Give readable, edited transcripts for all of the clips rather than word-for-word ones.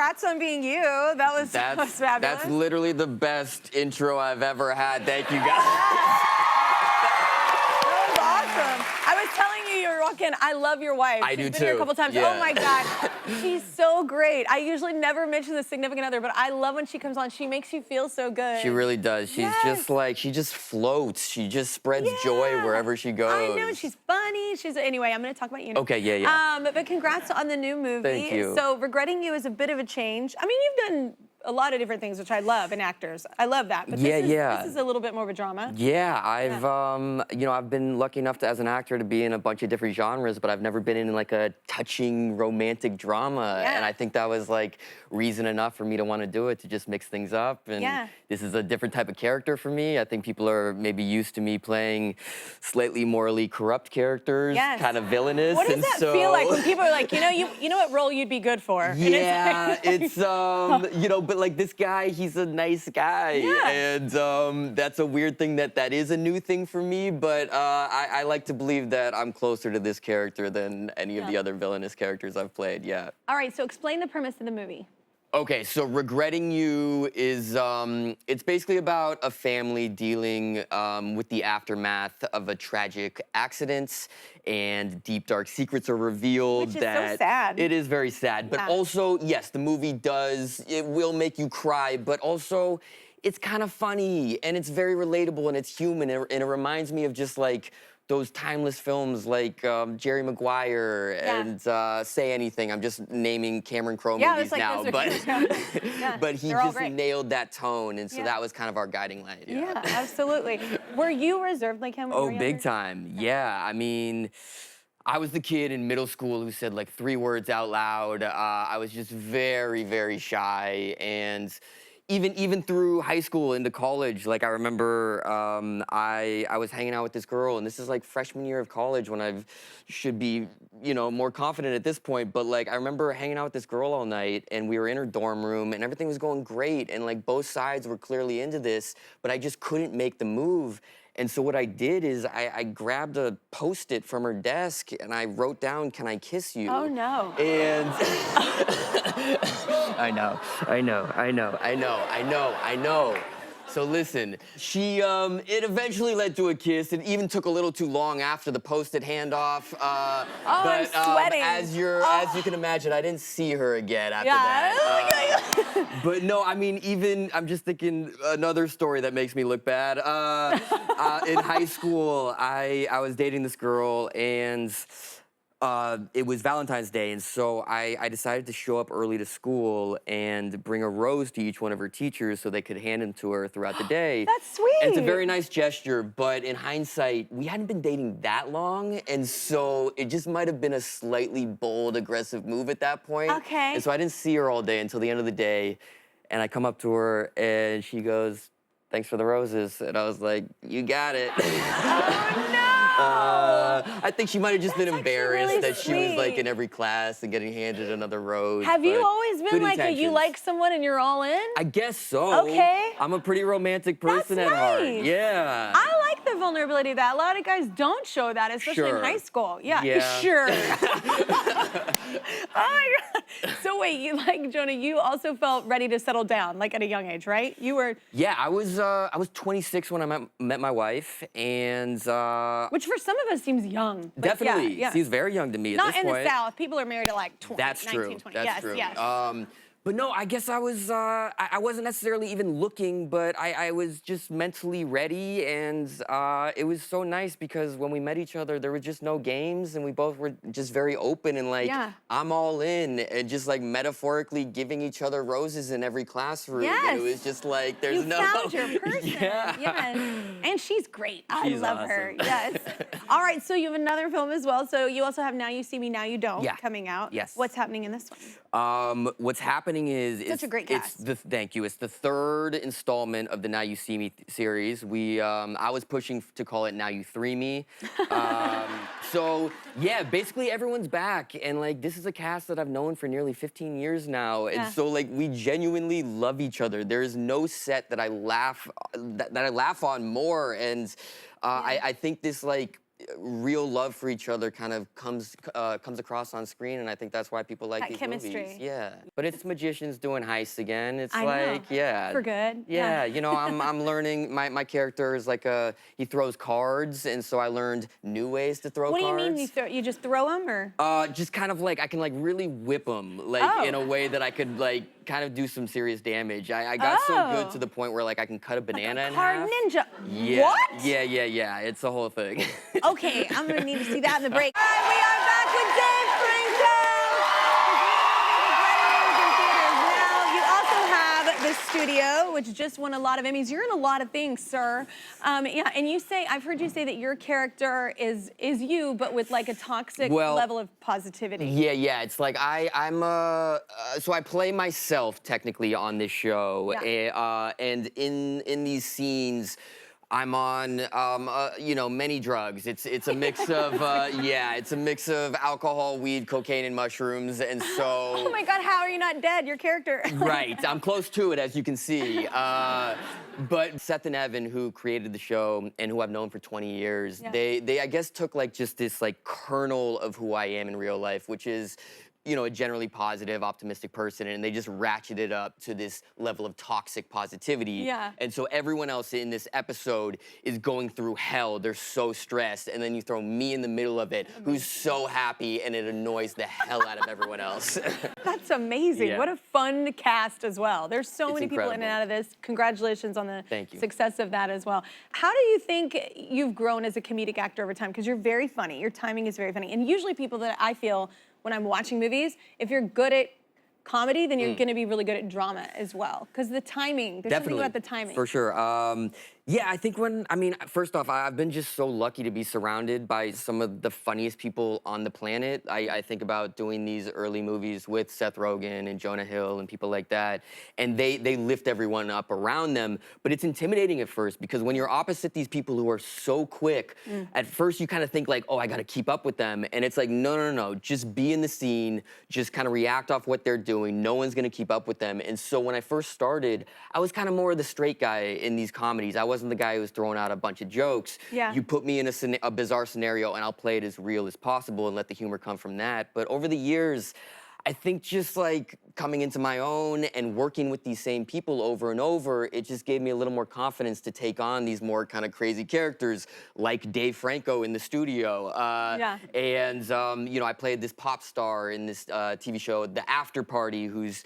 congrats on being you. That was fabulous. That's literally the best intro I've ever had. Thank you, guys. Awesome. I was telling you were walking. I love your wife. I do She's been too. here a couple times. Yeah. Oh my God, she's so great. I usually never mention the significant other, but I love when she comes on. She makes you feel so good. She really does. She's just like, she just floats. She just spreads joy wherever she goes. I know, she's funny. Anyway, I'm gonna talk about you now. Okay, yeah. But congrats on the new movie. Thank you. So Regretting You is a bit of a change. I mean, you've done a lot of different things, which I love in actors. I love that. But this is a little bit more of a drama. Yeah, I've been lucky enough to, as an actor, to be in a bunch of different genres, but I've never been in like a touching romantic drama. Yeah. And I think that was like reason enough for me to want to do it, to just mix things up. And this is a different type of character for me. I think people are maybe used to me playing slightly morally corrupt characters, kind of villainous. What does that feel like when people are like, you know what role you'd be good for? Yeah, it's but like this guy, he's a nice guy. Yeah. And that's a weird thing that is a new thing for me, but I like to believe that I'm closer to this character than any of the other villainous characters I've played, All right, so explain the premise of the movie. Okay, so Regretting You is, it's basically about a family dealing with the aftermath of a tragic accident, and deep, dark secrets are revealed. Which is so sad. It is very sad, but also, yes, the movie it will make you cry, but also, it's kind of funny, and it's very relatable, and it's human, and it reminds me of just like, those timeless films like Jerry McGuire and Say Anything. I'm just naming Cameron Crowe movies now, but he just nailed that tone, and so that was kind of our guiding light. Yeah, absolutely. Were you reserved like him? Oh, big time. Yeah, I mean, I was the kid in middle school who said like 3 words out loud. I was just very, very shy, and even through high school into college, like I remember I was hanging out with this girl, and this is like freshman year of college when I should be, more confident at this point, but like I remember hanging out with this girl all night, and we were in her dorm room, and everything was going great, and like both sides were clearly into this, but I just couldn't make the move. And so what I did is I grabbed a Post-it from her desk and I wrote down, "Can I kiss you?" Oh no. And I know. So listen, it eventually led to a kiss. It even took a little too long after the Post-it handoff. But I'm sweating. As you can imagine, I didn't see her again after that. But no, I mean, I'm just thinking another story that makes me look bad. In high school, I was dating this girl, and it was Valentine's Day, and so I decided to show up early to school and bring a rose to each one of her teachers so they could hand them to her throughout the day. That's sweet. And it's a very nice gesture, but in hindsight, we hadn't been dating that long, and so it just might have been a slightly bold, aggressive move at that point. Okay. And so I didn't see her all day until the end of the day, and I come up to her, and she goes, "Thanks for the roses." And I was like, "You got it." Oh, no! I think she might have just been embarrassed really that she was like sweet. in every class and getting handed another rose. Have you always been good like you intentions. like someone and you're all in? I guess so. Okay. I'm a pretty romantic person That's at heart. nice. Yeah. I like the vulnerability of that. A lot of guys don't show that, especially in high school. Yeah. Sure. Oh my God. So wait, Jonah, you also felt ready to settle down, like at a young age, right? You were. Yeah, I was 26 when I met my wife, and which for some of us seems young. Definitely, yeah. she's very young to me at Not this point. in the South. People are married at like 20, That's 19, true. 20. That's yes, true. Yes. But no, I guess I was, I wasn't necessarily even looking, but I was just mentally ready, and it was so nice because when we met each other, there was just no games, and we both were just very open and like, I'm all in, and just like metaphorically giving each other roses in every classroom. Yes. And it was just like, there's you no... found your person. Yeah. And she's great. I love awesome. her. Yes. All right, so you have another film as well. So you also have Now You See Me, Now You Don't coming out. Yes. What's happening in this one? What's happening is such a great cast. Thank you. It's the 3rd installment of the Now You See Me series. I was pushing to call it Now You 3 Me. So yeah, basically everyone's back, and like this is a cast that I've known for nearly 15 years now, and so like we genuinely love each other. There is no set that I laugh on more, and I think this like real love for each other kind of comes across on screen, and I think that's why people like That these chemistry. movies. Yeah, but it's magicians doing heists again. It's I like, know. yeah, For good. Yeah, you know, I'm learning. My character is like he throws cards, and so I learned new ways to throw What do cards. you mean you just throw them, or? Just kind of like I can like really whip them in a way that I could like kind of do some serious damage. I got so good to the point where like I can cut a banana like a in card half. ninja. Yeah. What? Yeah. It's a whole thing. Okay, I'm gonna need to see that in the break. All right, we are back with Dave Franco. Now, you also have the studio, which just won a lot of Emmys. You're in a lot of things, sir. Yeah, and I've heard you say that your character is you, but with like a toxic level of positivity. Yeah. It's like so I play myself technically on this show, and in these scenes, I'm on, many drugs. It's a mix of, it's a mix of alcohol, weed, cocaine, and mushrooms, and so. Oh my God, how are you not dead? Your character. Right, I'm close to it, as you can see. But Seth and Evan, who created the show and who I've known for 20 years, they I guess took like just this like kernel of who I am in real life, which is, a generally positive, optimistic person, and they just ratcheted up to this level of toxic positivity. Yeah. And so everyone else in this episode is going through hell. They're so stressed, and then you throw me in the middle of it, who's so happy, and it annoys the hell out of everyone else. That's amazing. Yeah. What a fun cast as well. There's so many people in and incredible. out of this. Congratulations on the Thank you. success of that as well. How do you think you've grown as a comedic actor over time? Because you're very funny. Your timing is very funny. And usually people that I feel when I'm watching movies, if you're good at comedy, then you're gonna be really good at drama as well. Because the timing, there's something about the timing. For sure. I think first off, I've been just so lucky to be surrounded by some of the funniest people on the planet. I think about doing these early movies with Seth Rogen and Jonah Hill and people like that, and they lift everyone up around them, but it's intimidating at first because when you're opposite these people who are so quick, at first you kind of think like, oh, I gotta keep up with them, and it's like, no, just be in the scene, just kind of react off what they're doing. No one's gonna keep up with them. And so when I first started, I was kind of more of the straight guy in these comedies. I wasn't the guy who was throwing out a bunch of jokes. Yeah. You put me in a bizarre scenario and I'll play it as real as possible and let the humor come from that. But over the years, I think just like coming into my own and working with these same people over and over, it just gave me a little more confidence to take on these more kind of crazy characters like Dave Franco in the studio. And, I played this pop star in this TV show, The After Party, who's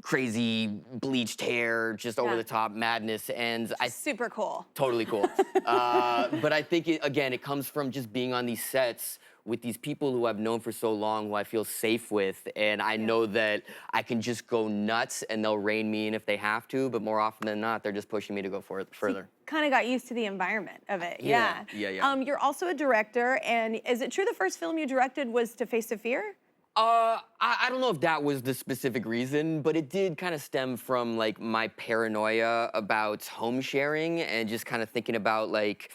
crazy bleached hair, just over the top madness. And Super cool. Totally cool. But I think, it comes from just being on these sets with these people who I've known for so long, who I feel safe with, and I know that I can just go nuts and they'll rein me in if they have to, but more often than not, they're just pushing me to go further. Kind of got used to the environment of it. Yeah. You're also a director, and is it true the first film you directed was To Face the Fear? I don't know if that was the specific reason, but it did kind of stem from like my paranoia about home sharing and just kind of thinking about like,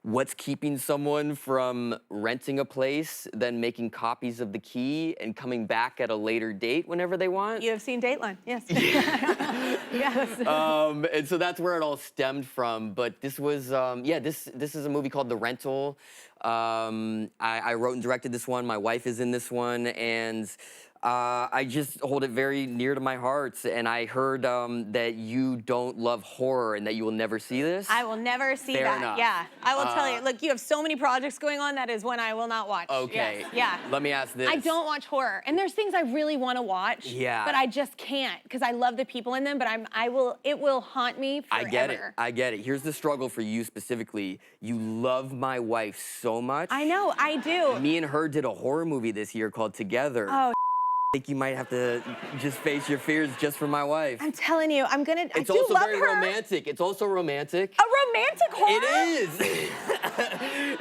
what's keeping someone from renting a place, then making copies of the key and coming back at a later date whenever they want? You have seen Dateline, yes. Yes. And so that's where it all stemmed from. But this was, this is a movie called The Rental. I wrote and directed this one. My wife is in this one, and I just hold it very near to my heart. And I heard that you don't love horror and that you will never see this. I will never see Fair that. enough. Yeah, I will tell you. Look, you have so many projects going on. That is one I will not watch. Okay. Yes. Yeah. Let me ask this. I don't watch horror, and there's things I really want to watch. Yeah. But I just can't because I love the people in them. But it will haunt me forever. I get it. Here's the struggle for you specifically. You love my wife so much. I know, I do. Me and her did a horror movie this year called Together. Oh. I think you might have to just face your fears just for my wife. I'm telling you, I It's do also love very her. romantic. It's also romantic. A romantic horror?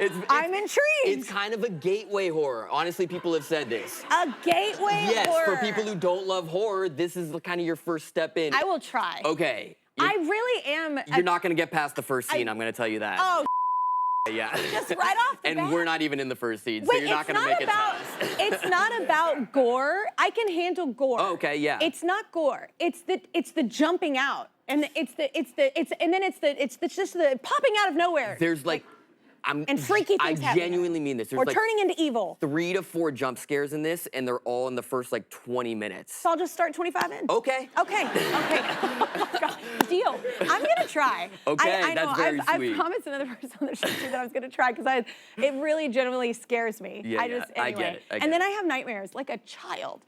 It is. I'm intrigued. It's kind of a gateway horror. Honestly, people have said this. A gateway Yes, horror. for people who don't love horror, this is kind of your first step in. I will try. Okay. I really am. You're not going to get past the first scene, I'm going to tell you that. Oh, yeah. just right off the bat. And we're not even in the first scene, so Wait, you're not going to make it past. It's not about gore. I can handle gore. Oh, okay, yeah. It's not gore. It's the jumping out, and it's just the popping out of nowhere. There's like and freaky things I happening. genuinely mean this. There's Or like turning into evil. 3 to 4 jump scares in this, and they're all in the first like 20 minutes. So I'll just start 25 in. Okay. Okay. Oh my God. Deal. I'm gonna try. Okay, I know. that's very I sweet. promised another person on the show too that I was gonna try because it really genuinely scares me. Yeah, I just I anyway. get it. And then I have nightmares like a child.